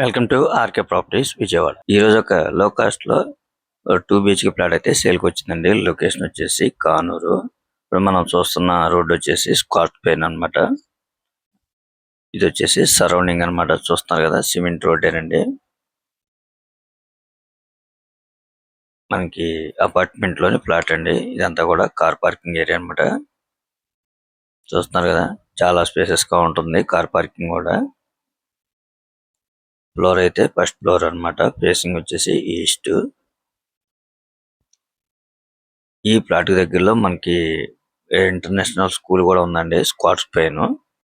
Welcome to RK properties Vijayawada. ఈ రోజు ఒక లో కాస్ట్ లో 2 BHK ప్లాట్ అయితే సేల్ కి వచ్చిందండి. లొకేషన్ వచ్చేసి కానూరు. ఇప్పుడు మనం చూస్తున్న రోడ్ వచ్చేసి స్కాట్ పెయిన్ అన్నమాట. ఇది వచ్చేసి సరౌండింగ్ అన్నమాట. చూస్తున్నారు కదా, సిమెంట్ రోడ్డేనండి. మనకి అపార్ట్మెంట్ లోని ప్లాట్ అండి. ఇదంతా కూడా కార్ పార్కింగ్ ఏరియా అన్నమాట. చూస్తున్నారు కదా, చాలా స్పేసెస్ గా ఉంటుంది కార్ పార్కింగ్ కూడా. ఫ్లోర్ అయితే ఫస్ట్ ఫ్లోర్ అన్నమాట. ఫేసింగ్ వచ్చేసి ఈస్ట్. ఈ ప్లాట్ దగ్గరలో మనకి ఇంటర్నేషనల్ స్కూల్ కూడా ఉందండి, స్కాట్స్ పెయిన్.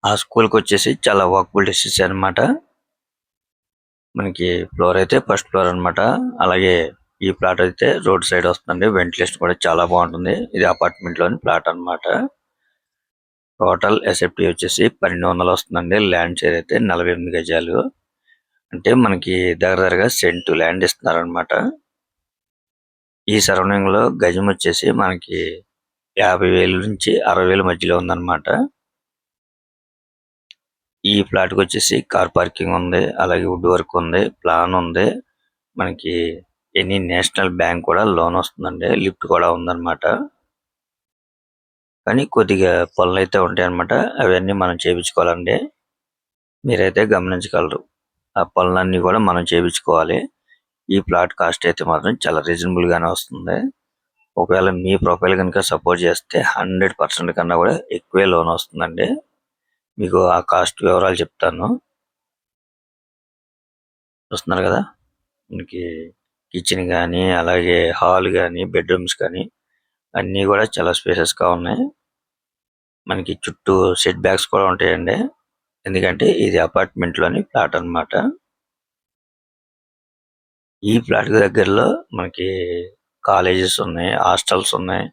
ఆ స్కూల్ కి వచ్చేసి చాలా వాకబుల్ డిస్టెన్స్ అన్నమాట. మనకి ఫ్లోర్ అయితే ఫస్ట్ ఫ్లోర్ అన్నమాట. అలాగే ఈ ప్లాట్ అయితే రోడ్ సైడ్ వస్తుందండి. వెంటిలేషన్ కూడా చాలా బాగుంటుంది. ఇది అపార్ట్మెంట్ లోని ప్లాట్ అన్నమాట. టోటల్ ఎస్ఎఫ్టీ వచ్చేసి 1200 వస్తుందండి. ల్యాండ్ షేర్ అయితే 48 గజాలు. అంటే మనకి దగ్గరగా సెంటు ల్యాండ్ ఇస్తున్నారు అన్నమాట. ఈ సరౌండింగ్ లో గజం వచ్చేసి మనకి 50,000 నుంచి 60,000 మధ్యలో ఉందన్నమాట. ఈ ఫ్లాట్ కి వచ్చేసి కార్ పార్కింగ్ ఉంది, అలాగే వుడ్ వర్క్ ఉంది, ప్లాన్ ఉంది. మనకి ఎనీ నేషనల్ బ్యాంక్ కూడా లోన్ వస్తుందండి. లిఫ్ట్ కూడా ఉందన్నమాట. కానీ కొద్దిగా పనులు అయితే ఉంటాయి అన్నమాట. అవన్నీ మనం చేయించుకోవాలండి. మీరైతే గమనించగలరు. ఆ పనులన్నీ కూడా మనం చేయించుకోవాలి. ఈ ప్లాట్ కాస్ట్ అయితే మాత్రం చాలా రీజనబుల్ గానే వస్తుంది. ఒకవేళ మీ ప్రొఫైల్ కనుక సపోర్ట్ చేస్తే 100% కన్నా కూడా ఎక్కువే లోన్ వస్తుందండి. మీకు ఆ కాస్ట్ వివరాలు చెప్తాను. చూస్తున్నారు కదా, మనకి కిచెన్ కానీ, అలాగే హాల్ కానీ, బెడ్రూమ్స్ కానీ అన్నీ కూడా చాలా స్పేసెస్ గా ఉన్నాయి. మనకి చుట్టూ సెట్ బ్యాక్స్ కూడా ఉంటాయండి. ఎందుకంటే ఇది అపార్ట్మెంట్ లోని ప్లాట్ అన్నమాట. ఈ ఫ్లాట్ దగ్గరలో మనకి కాలేజెస్ ఉన్నాయి, హాస్టల్స్ ఉన్నాయి,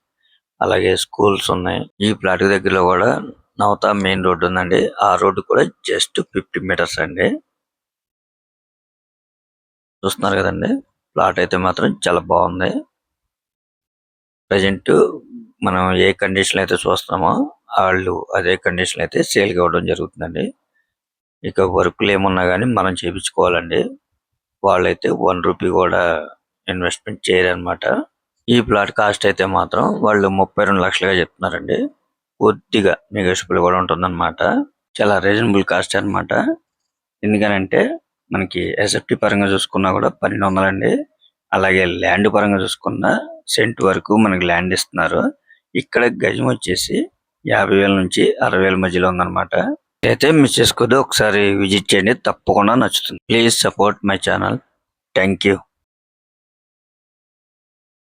అలాగే స్కూల్స్ ఉన్నాయి. ఈ ఫ్లాట్ దగ్గరలో కూడా నవత మెయిన్ రోడ్ ఉందండి. ఆ రోడ్డు కూడా జస్ట్ 50 మీటర్స్ అండి. చూస్తున్నారు కదండి, ప్లాట్ అయితే మాత్రం చాలా బాగుంది. ప్రజెంట్ మనం ఏ కండిషన్ అయితే చూస్తామో వాళ్ళు అదే కండిషన్ అయితే సేల్ ఇవ్వడం జరుగుతుందండి. ఇక వర్క్లు ఏమున్నా కానీ మనం చేయించుకోవాలండి. వాళ్ళైతే 1 రూపీ కూడా ఇన్వెస్ట్మెంట్ చేయరన్నమాట. ఈ ప్లాట్ కాస్ట్ అయితే మాత్రం వాళ్ళు 32 లక్షలుగా చెప్తున్నారండి. కొద్దిగా నెగోషియబుల్ కూడా ఉంటుందన్నమాట. చాలా రీజనబుల్ కాస్ట్ అన్నమాట. ఎందుకనంటే మనకి ఎస్ఎఫ్టీ పరంగా చూసుకున్నా కూడా 1200 అండి. అలాగే ల్యాండ్ పరంగా చూసుకున్నా సెంట్ వరకు మనకి ల్యాండ్ ఇస్తున్నారు. ఇక్కడ గజం వచ్చేసి 50,000 నుంచి 60,000 మధ్యలో ఉందన్నమాట. అయితే మిస్ చేసుకోవద్దు, ఒకసారి విజిట్ చేయండి, తప్పకుండా నచ్చుతుంది. Please support my channel. Thank you.